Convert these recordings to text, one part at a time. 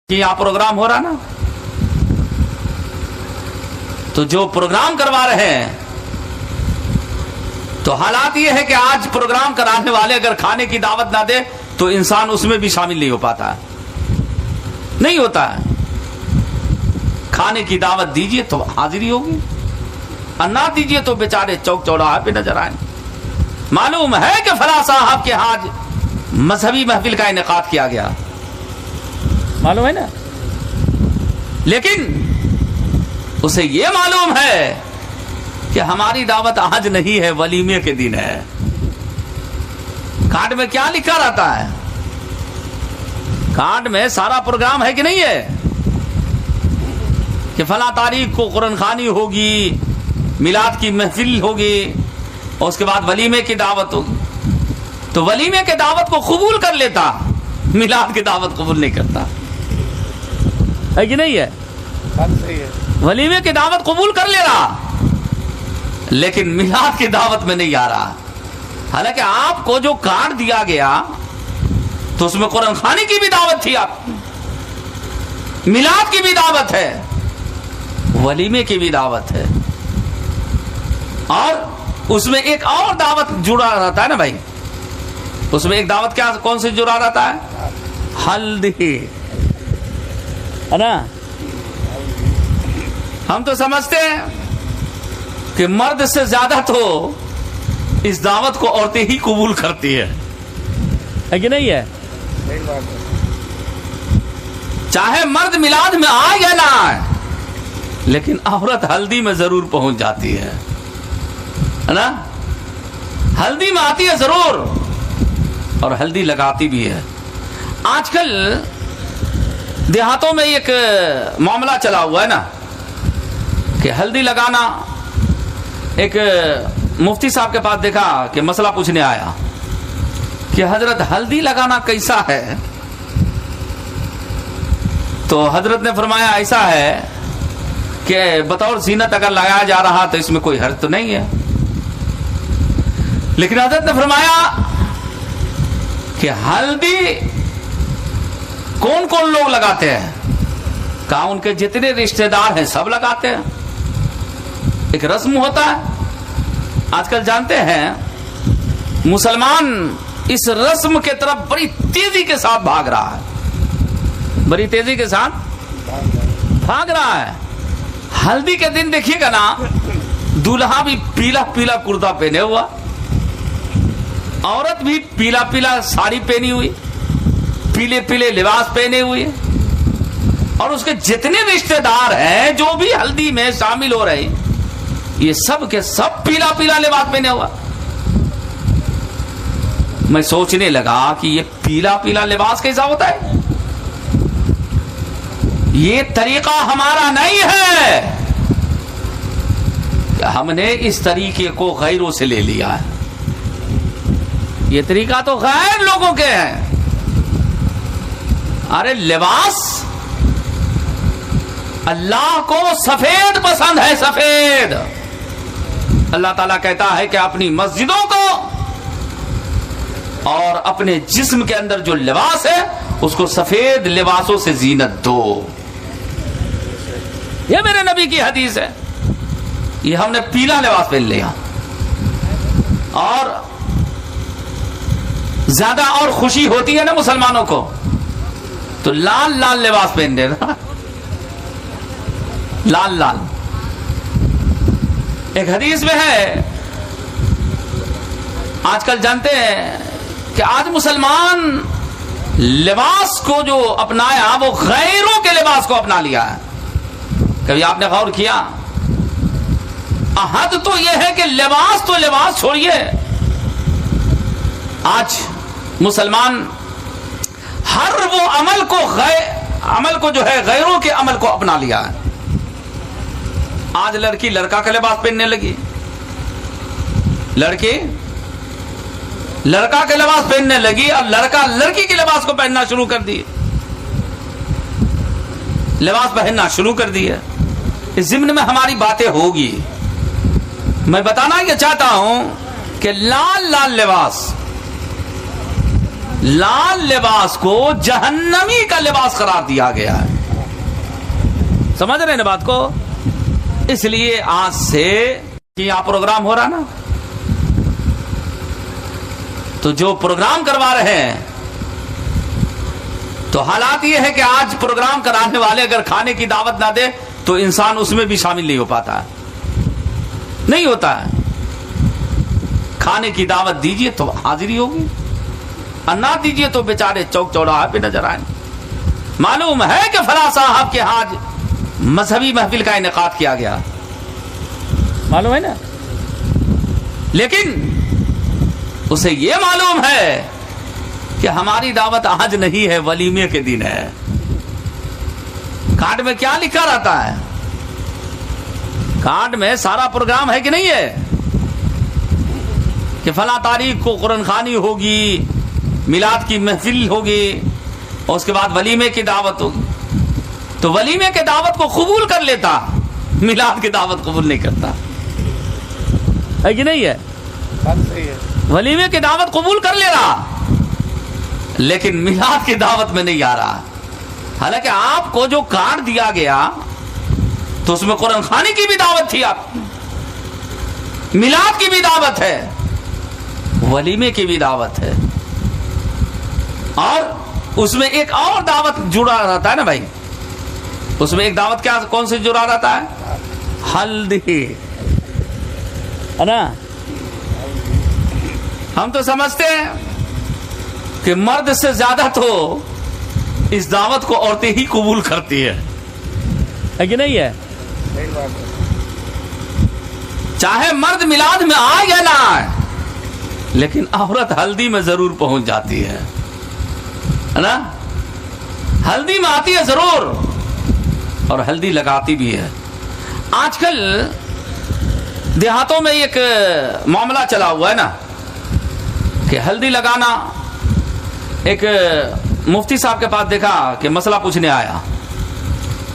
کہ یہاں پروگرام ہو رہا نا، تو جو پروگرام کروا رہے ہیں تو حالات یہ ہے کہ آج پروگرام کرانے والے اگر کھانے کی دعوت نہ دے تو انسان اس میں بھی شامل نہیں ہو پاتا ہے، نہیں ہوتا ہے۔ کھانے کی دعوت دیجئے تو حاضری ہوگی، اور نہ دیجئے تو بیچارے چوک چوراہے پہ نظر آئیں۔ معلوم ہے کہ فلاں صاحب کے آج مذہبی محفل کا انعقاد کیا گیا، معلوم ہے نا، لیکن اسے یہ معلوم ہے کہ ہماری دعوت آج نہیں ہے، ولیمے کے دن ہے۔ کارڈ میں کیا لکھا رہتا ہے؟ کارڈ میں سارا پروگرام ہے کہ نہیں ہے، کہ فلاں تاریخ کو قرآن خوانی ہوگی، میلاد کی محفل ہوگی، اور اس کے بعد ولیمے کی دعوت ہوگی۔ تو ولیمے کی دعوت کو قبول کر لیتا، میلاد کی دعوت قبول نہیں کرتا، ہے کہ نہیں ہے؟ ولیمے کی دعوت قبول کر لے رہا لیکن میلاد کی دعوت میں نہیں آ رہا۔ حالانکہ آپ کو جو کارڈ دیا گیا تو اس میں قرآن خوانی کی بھی دعوت تھی، آپ میلاد کی بھی دعوت ہے، ولیمے کی بھی دعوت ہے، اور اس میں ایک اور دعوت جڑا رہتا ہے نا بھائی، اس میں ایک دعوت کیا کون سی جڑا رہتا ہے؟ ہلدی، ہے نا۔ ہم تو سمجھتے ہیں کہ مرد سے زیادہ تو اس دعوت کو عورتیں ہی قبول کرتی ہے کہ نہیں ہے؟ چاہے مرد میلاد میں آئے یا نہ آئے، لیکن عورت ہلدی میں ضرور پہنچ جاتی ہے نا، ہلدی میں آتی ہے ضرور، اور ہلدی لگاتی بھی ہے۔ آج کل دیہاتوں میں ایک معاملہ چلا ہوا ہے نا کہ ہلدی لگانا، ایک مفتی صاحب کے پاس دیکھا کہ مسئلہ پوچھنے آیا کہ حضرت ہلدی لگانا کیسا ہے؟ تو حضرت نے فرمایا ایسا ہے کہ بطور زینت اگر لگایا جا رہا تو اس میں کوئی حرج تو نہیں ہے، لیکن حضرت نے فرمایا کہ ہلدی کون کون لوگ لگاتے ہیں؟ کہا ان کے جتنے رشتہ دار ہیں سب لگاتے ہیں، ایک رسم ہوتا ہے۔ آج کل جانتے ہیں مسلمان اس رسم کے طرف بڑی تیزی کے ساتھ بھاگ رہا ہے، بڑی تیزی کے ساتھ بھاگ رہا ہے۔ ہلدی کے دن دیکھیے گا نا، دولہا بھی پیلا پیلا کرتا پہنے ہوا، عورت بھی پیلا پیلا ساڑی پہنی ہوئی، پیلے پیلے لباس پہنے ہوئے، اور اس کے جتنے رشتہ دار ہیں جو بھی ہلدی میں شامل ہو رہے ہیں یہ سب کے سب پیلا پیلا لباس پہنے ہوا۔ میں سوچنے لگا کہ یہ پیلا پیلا لباس کیسا ہوتا ہے؟ یہ طریقہ ہمارا نہیں ہے، ہم نے اس طریقے کو غیروں سے لے لیا ہے۔ یہ طریقہ تو غیر لوگوں کے ہیں۔ ارے لباس اللہ کو سفید پسند ہے، سفید۔ اللہ تعالیٰ کہتا ہے کہ اپنی مسجدوں کو اور اپنے جسم کے اندر جو لباس ہے اس کو سفید لباسوں سے زینت دو۔ یہ میرے نبی کی حدیث ہے۔ یہ ہم نے پیلا لباس پہن لیا، اور زیادہ اور خوشی ہوتی ہے نا مسلمانوں کو تو لال لال لباس پہن دینا، لال لال۔ ایک حدیث میں ہے، آج کل جانتے ہیں کہ آج مسلمان لباس کو جو اپنایا وہ غیروں کے لباس کو اپنا لیا ہے۔ کبھی آپ نے غور کیا؟ حد تو یہ ہے کہ لباس تو لباس چھوڑیے، آج مسلمان ہر وہ عمل کو جو ہے غیروں کے عمل کو اپنا لیا ہے۔ آج لڑکی لڑکا کا لباس پہننے لگی، لڑکی لڑکا کے لباس پہننے لگی، اور لڑکا لڑکی کے لباس کو پہننا شروع کر دیے، لباس پہننا شروع کر دیے۔ اس ضمن میں ہماری باتیں ہوگی۔ میں بتانا یہ چاہتا ہوں کہ لال لال لباس لال لباس کو جہنمی کا لباس قرار دیا گیا ہے. سمجھ رہے ہیں نا بات کو؟ اس لیے آج سے یہاں پروگرام ہو رہا نا، تو جو پروگرام کروا رہے ہیں تو حالات یہ ہے کہ آج پروگرام کرانے والے اگر کھانے کی دعوت نہ دے تو انسان اس میں بھی شامل نہیں ہو پاتا ہے، نہیں ہوتا ہے. کھانے کی دعوت دیجئے تو حاضری ہوگی، اور نہ دیجئے تو بیچارے چوک چوراہے پہ نظر آئیں. معلوم ہے کہ فلاں صاحب کے آج مذہبی محفل کا انعقاد کیا گیا، معلوم ہے نا، لیکن اسے یہ معلوم ہے کہ ہماری دعوت آج نہیں ہے، ولیمے کے دن ہے. کارڈ میں کیا لکھا رہتا ہے؟ کارڈ میں سارا پروگرام ہے کہ نہیں ہے کہ فلاں تاریخ کو قرآن خوانی ہوگی، میلاد کی محفل ہوگی، اور اس کے بعد ولیمے کی دعوت ہوگی. تو ولیمے کی دعوت کو قبول کر لیتا، میلاد کی دعوت قبول نہیں کرتا، ہے کہ نہیں ہے؟ ولیمے کی دعوت قبول کر لے رہا لیکن میلاد کی دعوت میں نہیں آ رہا. حالانکہ آپ کو جو کارڈ دیا گیا تو اس میں قرآن خوانی کی بھی دعوت تھی، آپ میلاد کی بھی دعوت ہے، ولیمے کی بھی دعوت ہے، اور اس میں ایک اور دعوت جڑا رہتا ہے نا بھائی. اس میں ایک دعوت کیا کون سی جڑا رہتا ہے؟ ہلدی، ہے نا. ہم تو سمجھتے ہیں کہ مرد سے زیادہ تو اس دعوت کو عورتیں ہی قبول کرتی ہے کہ نہیں ہے؟ چاہے مرد میلاد میں آئے یا نہ آئے، لیکن عورت ہلدی میں ضرور پہنچ جاتی ہے نا. ہلدی میں آتی ہے ضرور، اور ہلدی لگاتی بھی ہے. آج کل دیہاتوں میں ایک معاملہ چلا ہوا ہے نا کہ ہلدی لگانا. ایک مفتی صاحب کے پاس دیکھا کہ مسئلہ پوچھنے آیا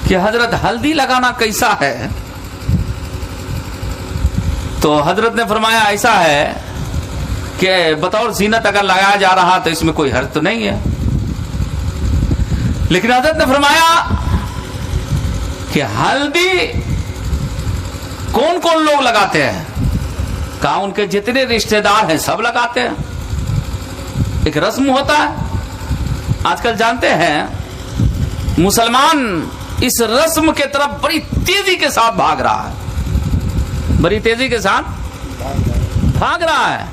کہ حضرت ہلدی لگانا کیسا ہے؟ تو حضرت نے فرمایا ایسا ہے کہ بطور زینت اگر لگایا جا رہا تو اس میں کوئی حرج تو نہیں ہے، لیکن حضرت نے فرمایا کہ ہلدی کون کون لوگ لگاتے ہیں؟ کہا ان کے جتنے رشتہ دار ہیں سب لگاتے ہیں. ایک رسم ہوتا ہے. آج کل جانتے ہیں مسلمان اس رسم کے طرف بڑی تیزی کے ساتھ بھاگ رہا ہے، بڑی تیزی کے ساتھ بھاگ رہا ہے.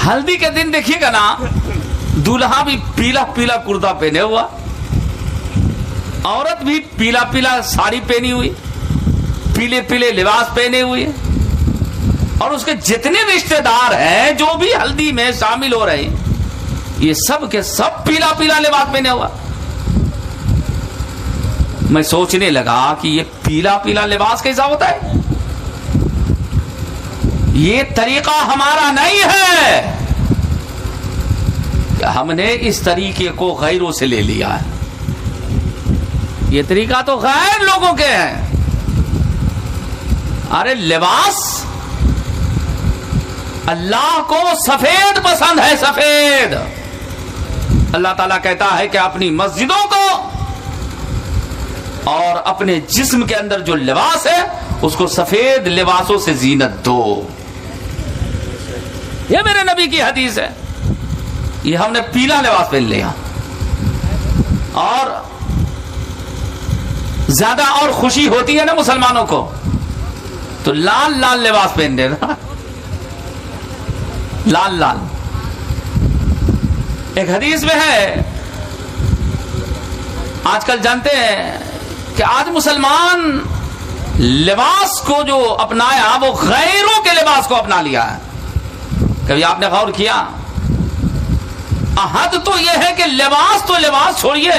ہلدی کے دن دیکھیے گا نا، دولہا بھی پیلا پیلا کرتا پہنے ہوا، عورت بھی پیلا پیلا ساڑی پہنی ہوئی، پیلے پیلے لباس پہنے ہوئے، اور اس کے جتنے رشتہ دار ہیں جو بھی ہلدی میں شامل ہو رہے ہیں یہ سب کے سب پیلا پیلا لباس پہنے ہوا. میں سوچنے لگا کہ یہ پیلا پیلا لباس کیسا ہوتا ہے؟ یہ طریقہ ہمارا نہیں ہے، ہم نے اس طریقے کو غیروں سے لے لیا ہے. یہ طریقہ تو غیر لوگوں کے ہیں. ارے لباس اللہ کو سفید پسند ہے، سفید. اللہ تعالیٰ کہتا ہے کہ اپنی مسجدوں کو اور اپنے جسم کے اندر جو لباس ہے اس کو سفید لباسوں سے زینت دو. یہ میرے نبی کی حدیث ہے. یہ ہم نے پیلا لباس پہن لیا، اور زیادہ اور خوشی ہوتی ہے نا مسلمانوں کو تو لال لال لباس پہن دینا، لال لال. ایک حدیث میں ہے، آج کل جانتے ہیں کہ آج مسلمان لباس کو جو اپنایا وہ غیروں کے لباس کو اپنا لیا ہے. کبھی آپ نے غور کیا؟ حد تو یہ ہے کہ لباس تو لباس چھوڑیے،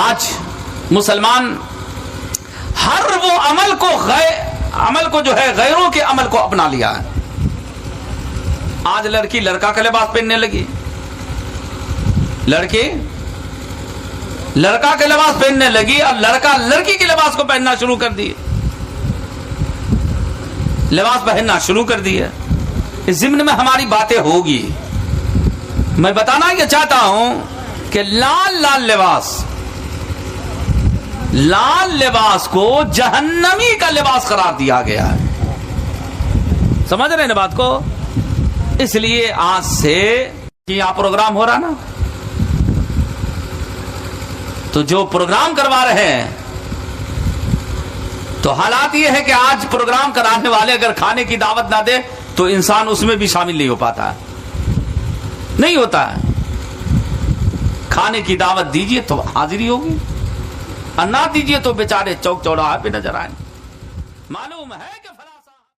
آج مسلمان ہر وہ عمل کو جو ہے غیروں کے عمل کو اپنا لیا ہے. آج لڑکی لڑکا کا لباس پہننے لگی، لڑکی لڑکا کے لباس پہننے لگی، اور لڑکا لڑکی کے لباس کو پہننا شروع کر دی، لباس پہننا شروع کر دی ہے. اس ضمن میں ہماری باتیں ہوگی، میں بتانا یہ چاہتا ہوں کہ لال لباس کو جہنمی کا لباس قرار دیا گیا ہے. سمجھ رہے ہیں بات کو؟ اس لیے آج سے یہاں پروگرام ہو رہا نا، تو جو پروگرام کروا رہے ہیں تو حالات یہ ہے کہ آج پروگرام کرانے والے اگر کھانے کی دعوت نہ دے تو انسان اس میں بھی شامل نہیں ہو پاتا ہے، نہیں ہوتا ہے. کھانے کی دعوت دیجئے تو حاضری ہوگی، اور نہ دیجئے تو بیچارے چوک چوراہے پہ نظر آئیں. معلوم